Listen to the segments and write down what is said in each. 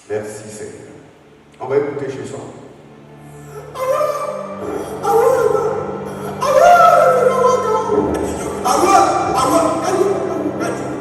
Merci Seigneur. On va écouter chez soi. I will.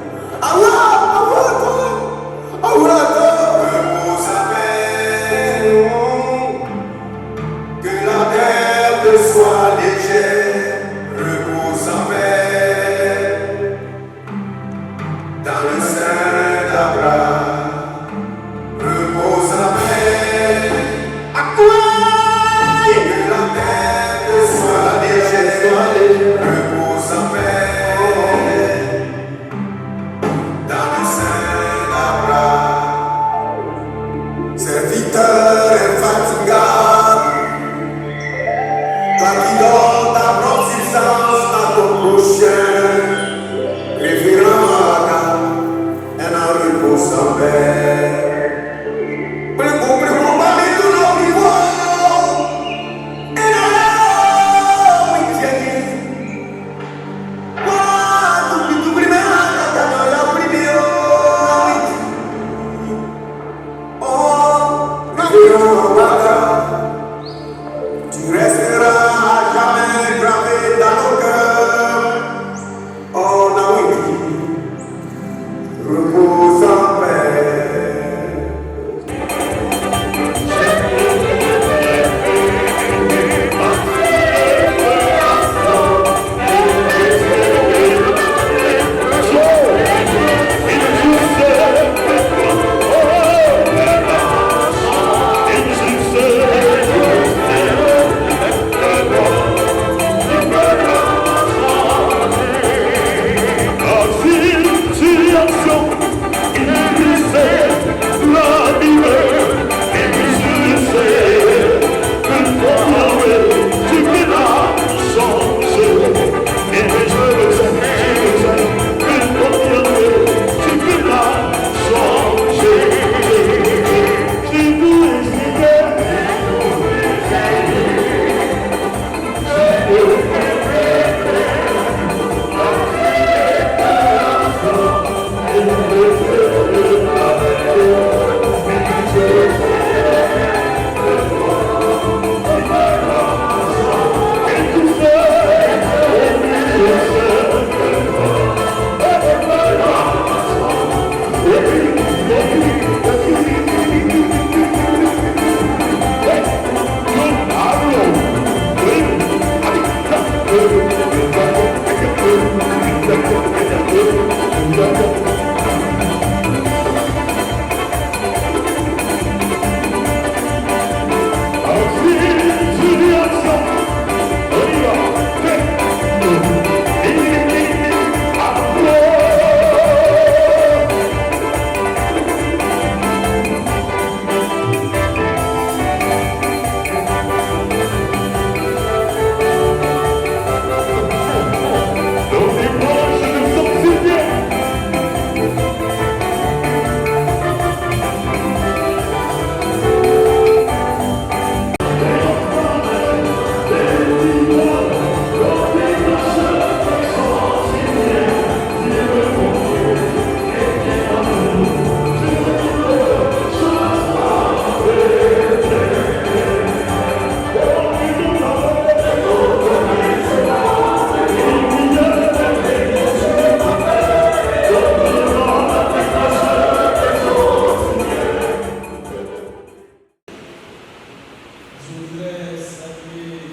Je voudrais saluer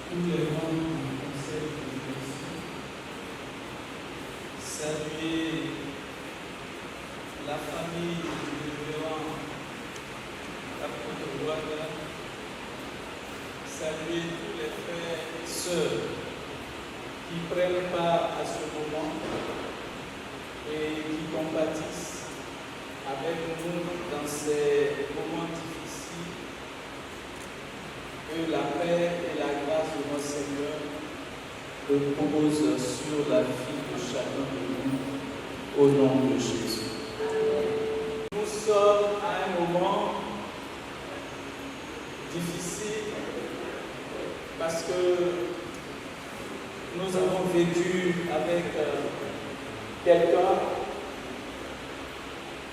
tous les membres du conseil de l'élection, saluer la famille du révérend Apôtre Ouaga, saluer tous les frères et sœurs qui prennent part à ce moment et qui compatissent avec nous dans ces moments difficiles. Que la paix et la grâce de notre Seigneur reposent sur la vie de chacun de nous, au nom de Jésus. Nous sommes à un moment difficile parce que nous avons vécu avec quelqu'un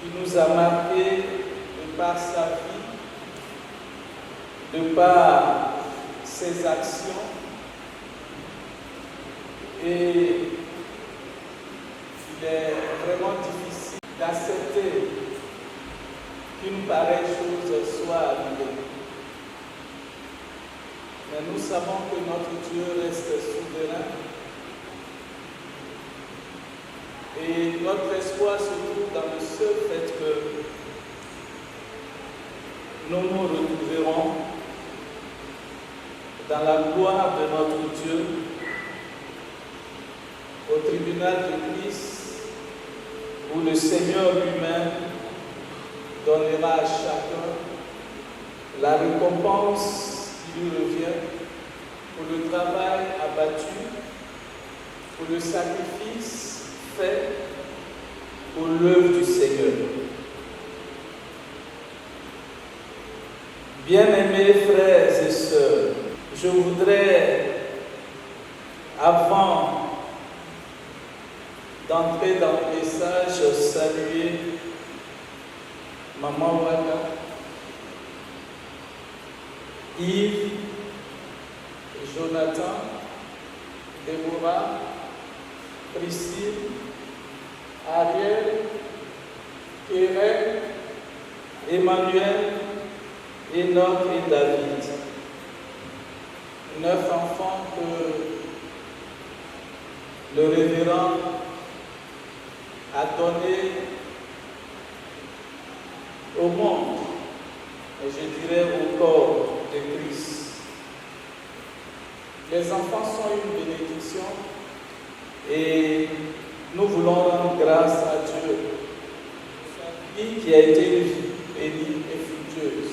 qui nous a marqué de par sa vie, de par ses actions, et il est vraiment difficile d'accepter qu'une pareille chose soit arrivée. Mais nous savons que notre Dieu reste souverain et notre espoir se trouve dans le seul fait que nous nous retrouverons dans la gloire de notre Dieu, au tribunal de Christ, où le Seigneur lui-même donnera à chacun la récompense qui lui revient pour le travail abattu, pour le sacrifice fait pour l'œuvre du Seigneur. Bien-aimés frères et sœurs, je voudrais, avant d'entrer dans le message, saluer Maman Ouaga, Yves, Jonathan, Déborah, Priscille, Ariel, Kérem, Emmanuel, Enoch et David. 9 enfants que le révérend a donnés au monde, et je dirais au corps de Christ. Les enfants sont une bénédiction et nous voulons rendre grâce à Dieu pour sa vie qui a été une vie bénie et fructueuse.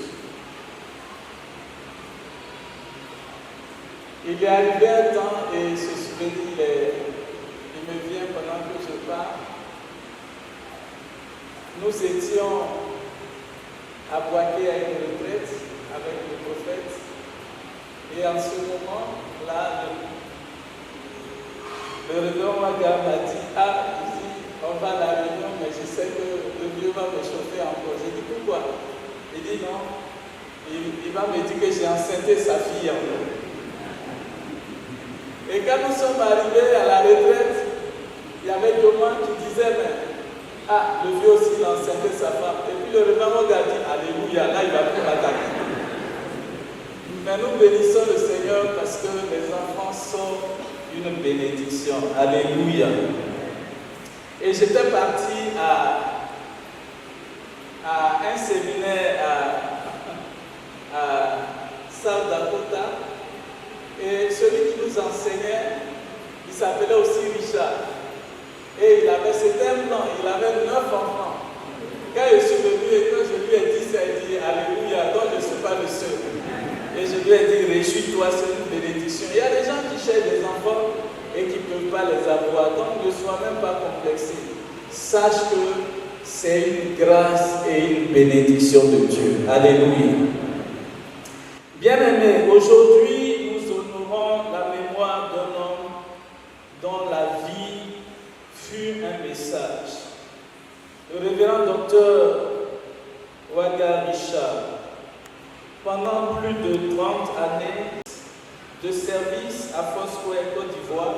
Il est arrivé un temps, et ce souvenir il me vient pendant que je parle. Nous étions à Boaké à une retraite avec le prophète, et en ce moment-là, le révérend Ouaga m'a dit: ah, on va à la réunion, mais je sais que le Dieu va me chauffer encore. J'ai dit: pourquoi? Il dit: non, il va me dire que j'ai enceinté sa fille encore. Et quand nous sommes arrivés à la retraite, il y avait Thomas qui disait: mais ah, le vieux aussi, il a enceinté sa femme. Et puis le révérend Ouaga dit: alléluia, là il va plus m'attaquer. Mais nous bénissons le Seigneur parce que les enfants sont une bénédiction. Alléluia. Et j'étais parti à un séminaire à South Dakota, et celui qui nous enseignait, il s'appelait aussi Richard. Et c'était un blanc, il avait 9 enfants. Quand je suis venu et que je lui ai dit ça, il dit: alléluia, donc je ne suis pas le seul. Et je lui ai dit: réjouis-toi, c'est une bénédiction. Il y a des gens qui cherchent des enfants et qui ne peuvent pas les avoir, donc ne sois même pas complexé. Sache que c'est une grâce et une bénédiction de Dieu. Alléluia. Bien-aimés, aujourd'hui, nous honorons la mémoire d'un homme dont la vie fut un message. Le révérend docteur Ouaga Richard, pendant plus de 30 années de service à Foursquare, Côte d'Ivoire,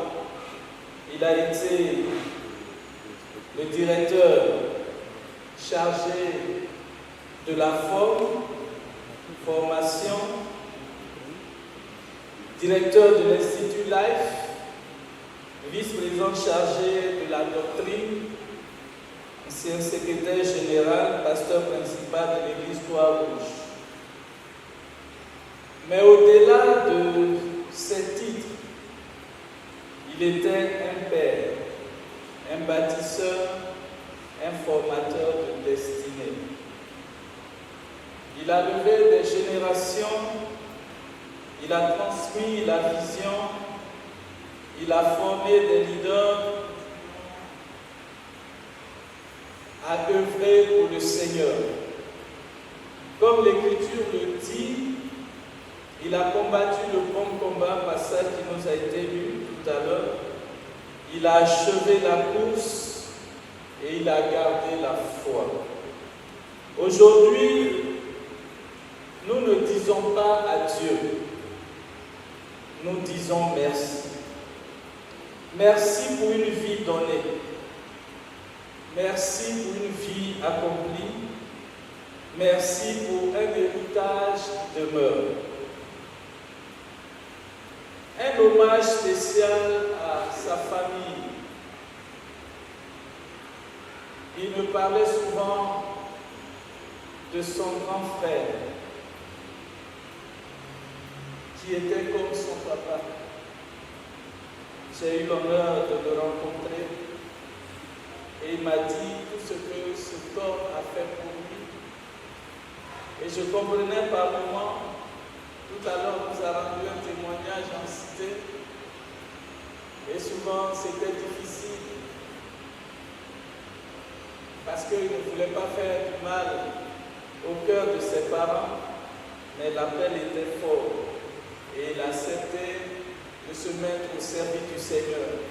il a été le directeur chargé de la forme formation, directeur de l'Institut Life, vice-président chargé de la doctrine, ancien secrétaire général, pasteur principal de l'église Croix-Rouge. Mais au-delà de ces titres, il était un père, un bâtisseur, un formateur de destinée. Il a levé des générations, il a transmis la vision, il a formé des leaders à œuvrer pour le Seigneur. Comme l'Écriture le dit, il a combattu le bon combat, passage qui nous a été lu tout à l'heure. Il a achevé la course et il a gardé la foi. Aujourd'hui, nous ne disons pas adieu, nous disons merci. Merci pour une vie donnée. Merci pour une vie accomplie. Merci pour un héritage qui demeure. Un hommage spécial à sa famille. Il me parlait souvent de son grand frère, qui était comme son papa. J'ai eu l'honneur de le rencontrer et il m'a dit tout ce que cet homme a fait pour lui. Et je comprenais par moments. Tout à l'heure, on nous a rendu un témoignage en cité et souvent c'était difficile parce qu'il ne voulait pas faire du mal au cœur de ses parents, mais l'appel était fort et il acceptait de se mettre au service du Seigneur,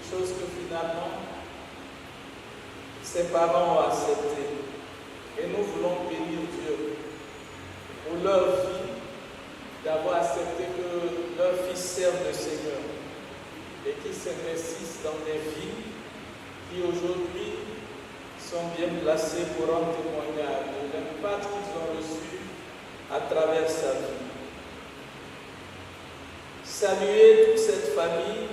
chose que finalement ses parents ont accepté. Et nous voulons bénir Dieu pour leur vie, d'avoir accepté que leurs fils servent le Seigneur et qu'ils s'investissent dans des vies qui aujourd'hui sont bien placées pour rendre témoignage de l'impact qu'ils ont reçu à travers sa vie. Saluer toute cette famille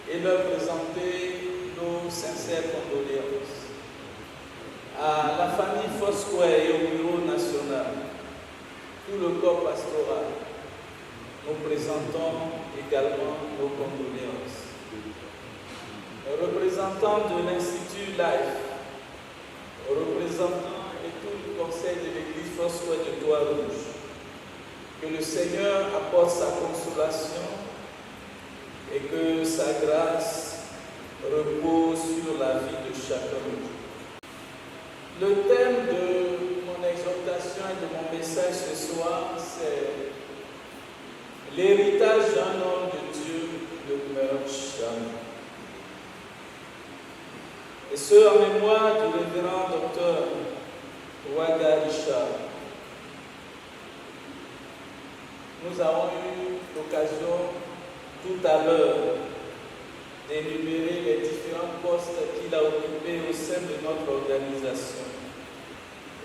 et leur présenter nos sincères condoléances. À la famille Fosquare et au bureau national, tout le corps pastoral, nous présentons également nos condoléances. Les représentants de l'Institut Life, les représentants et tout le conseil de l'église Fosquare de Croix-Rouge, que le Seigneur apporte sa consolation et que sa grâce repose sur la vie de chacun. Le thème de mon exhortation et de mon message ce soir, c'est l'héritage d'un homme de Dieu ne meurt jamais. Et ce, en mémoire du révérend docteur Waga Richard. Nous avons eu l'occasion tout à l'heure d'énumérer les différents postes qu'il a occupés au sein de notre organisation.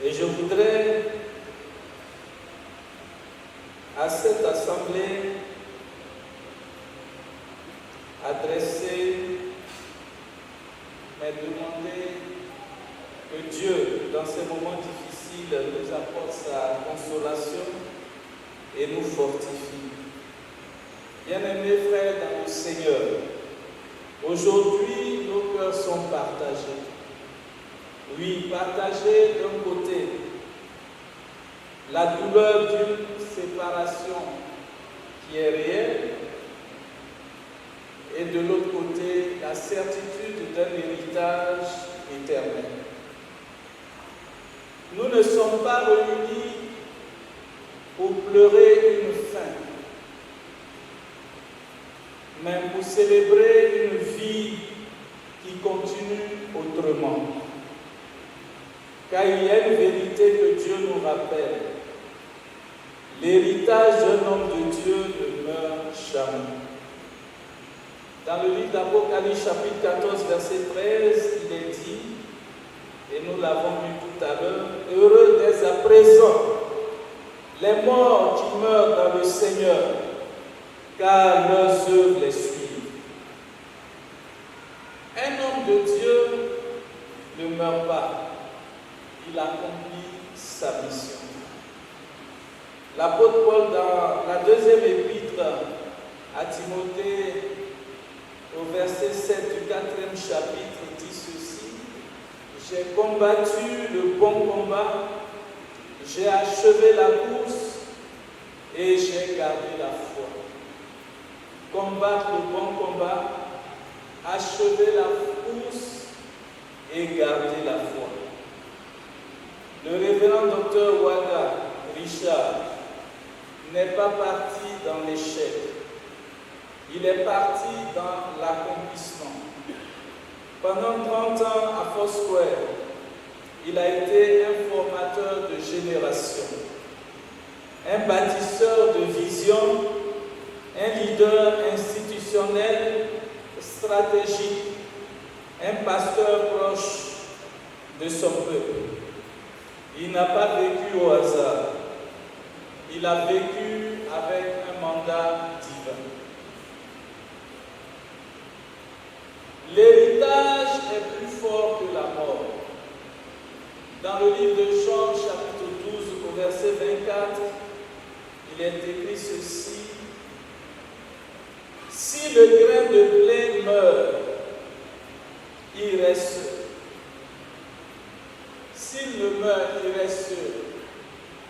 Et je voudrais, à cette assemblée, adresser, mais demander que Dieu, dans ces moments difficiles, nous apporte sa consolation et nous fortifie. Bien-aimés frères dans le Seigneur, aujourd'hui, nos cœurs sont partagés. Oui, partagés d'un côté, la douleur d'une séparation qui est réelle, et de l'autre côté, la certitude d'un héritage éternel. Nous ne sommes pas réunis pour pleurer une fin, mais pour célébrer une vie qui continue autrement. Car il y a une vérité que Dieu nous rappelle. L'héritage d'un homme de Dieu ne meurt jamais. Dans le livre d'Apocalypse, chapitre 14, verset 13, il est dit, et nous l'avons vu tout à l'heure, heureux dès à présent les morts qui meurent dans le Seigneur, car leurs œuvres les suivent. Un homme de Dieu ne meurt pas, il accomplit sa mission. L'apôtre Paul, dans la deuxième épître à Timothée, au verset 7 du 4e chapitre, dit ceci: j'ai combattu le bon combat, j'ai achevé la course et j'ai gardé la foi. Combattre le bon combat, achever la course et garder la foi. Le révérend docteur Waga Richard n'est pas parti dans l'échec. Il est parti dans l'accomplissement. Pendant 30 ans à Foursquare, il a été un formateur de génération, un bâtisseur de vision, un leader institutionnel stratégique, un pasteur proche de son peuple. Il n'a pas vécu au hasard. Il a vécu avec un mandat divin. L'héritage est plus fort que la mort. Dans le livre de Jean, chapitre 12, au verset 24, il est écrit ceci: si le grain de blé meurt, il reste. S'il ne meurt, il reste.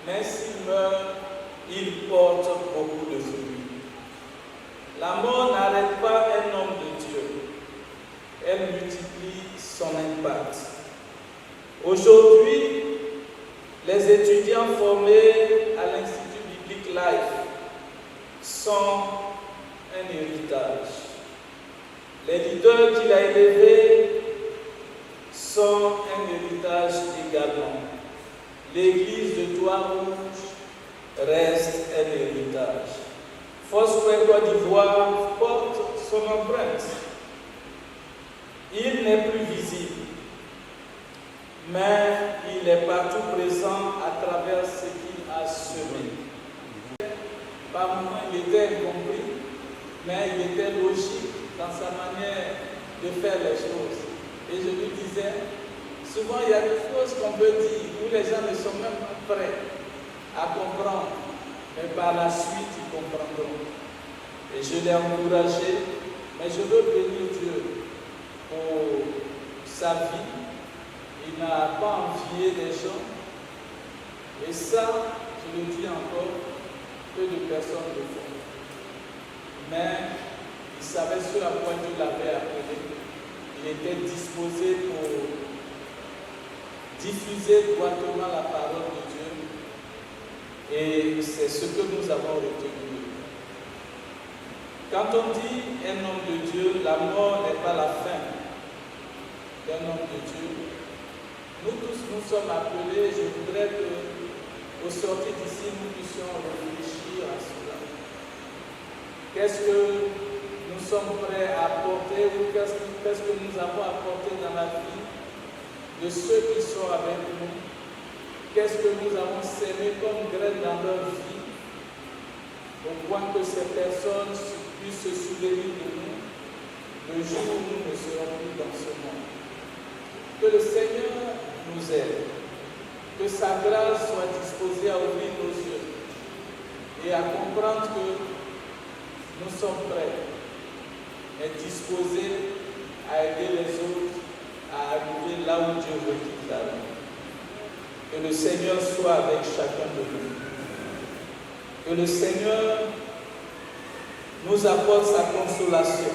Mais s'il meurt, il porte beaucoup de fruits. La mort n'arrête pas un homme de Dieu. Elle multiplie son impact. Aujourd'hui, les étudiants formés à l'Institut biblique Life sont un héritage. Les leaders qu'il a élevés sont un héritage également. L'église de Trois-Rouges reste un héritage. Foursquare Côte d'Ivoire porte son empreinte. Il n'est plus visible, mais il est partout présent à travers ce qu'il a semé. Par moments, il était incompris, mais il était logique dans sa manière de faire les choses. Et je lui disais, souvent il y a des choses qu'on peut dire où les gens ne sont même pas prêts à comprendre, mais par la suite ils comprendront. Et je l'ai encouragé, mais je veux bénir Dieu pour sa vie. Il n'a pas envié des gens. Et ça, je le dis encore, peu de personnes le font. Mais il savait ce à quoi Dieu l'avait appelé. Il était disposé pour diffuser droitement la parole de Dieu. Et c'est ce que nous avons retenu. Quand on dit un homme de Dieu, la mort n'est pas la fin d'un homme de Dieu. Nous tous, nous sommes appelés, je voudrais qu'au sortir d'ici, nous puissions réfléchir à cela. Qu'est-ce que nous sommes prêts à apporter ou qu'est-ce que nous avons apporté dans la vie de ceux qui sont avec nous? Qu'est-ce que nous avons semé comme graines dans leur vie au point que ces personnes puissent se souvenir de nous le jour où nous ne serons plus dans ce monde? Que le Seigneur nous aide, que sa grâce soit disposée à ouvrir nos yeux et à comprendre que nous sommes prêts et disposés à aider les autres à arriver là où Dieu veut qu'ils arrivent. Que le Seigneur soit avec chacun de nous. Que le Seigneur nous apporte sa consolation.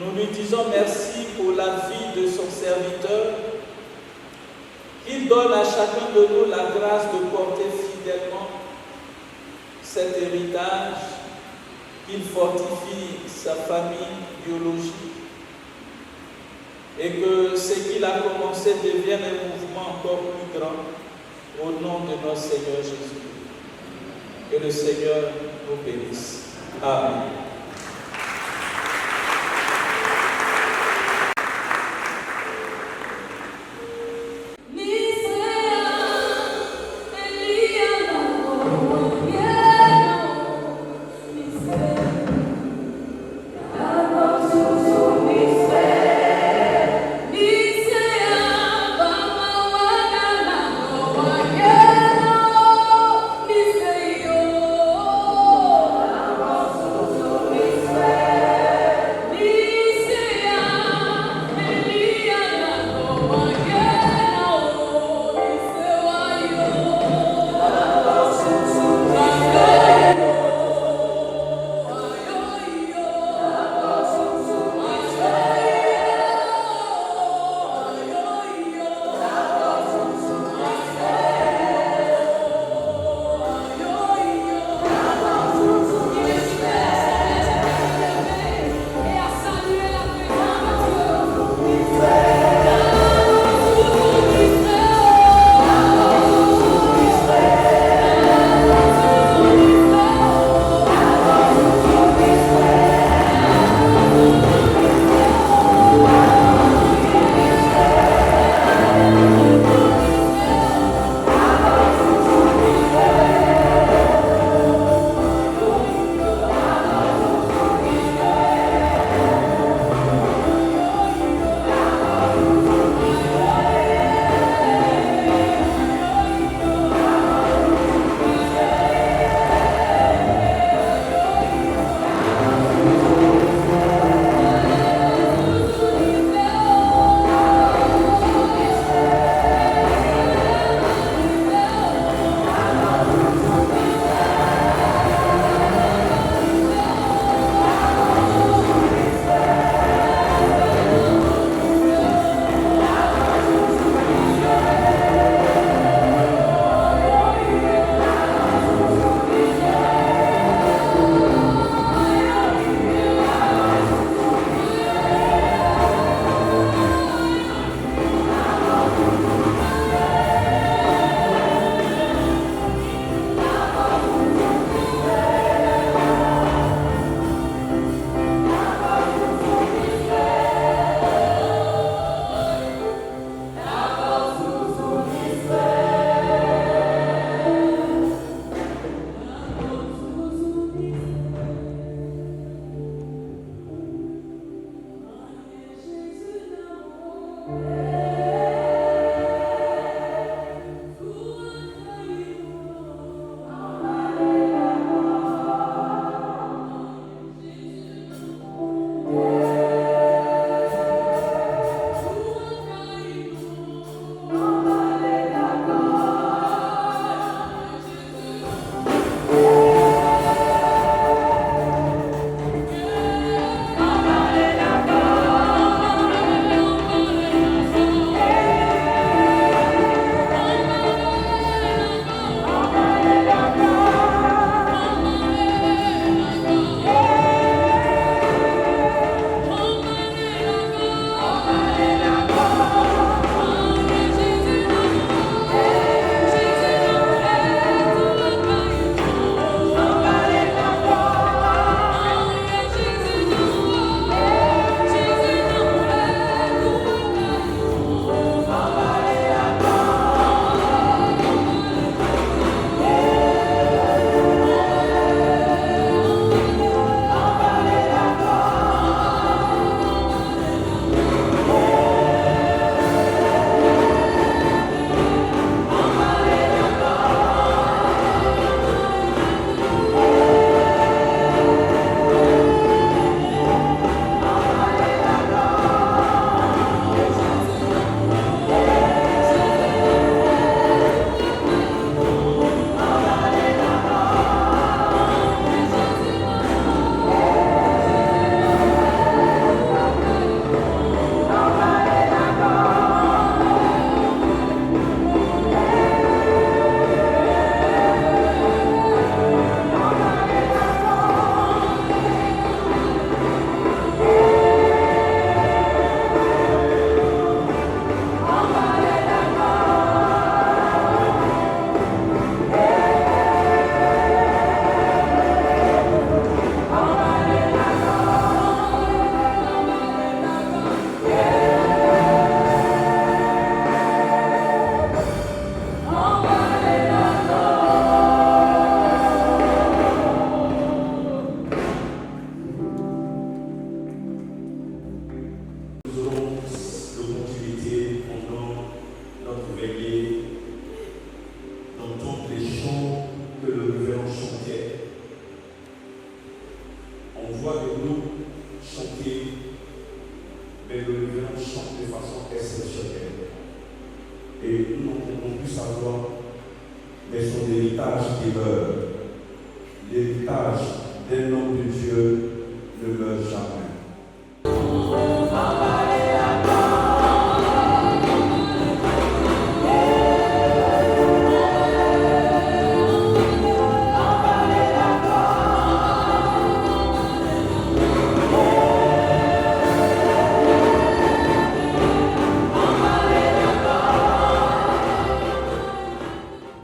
Nous lui disons merci pour la vie de son serviteur. Il donne à chacun de nous la grâce de porter fidèlement cet héritage. Il fortifie sa famille biologique. Et que ce qu'il a commencé devienne un mouvement encore plus grand au nom de notre Seigneur Jésus. Que le Seigneur nous bénisse. Amen. Elia sa gloire, mais son héritage demeure. L'héritage d'un homme de Dieu ne meurt jamais.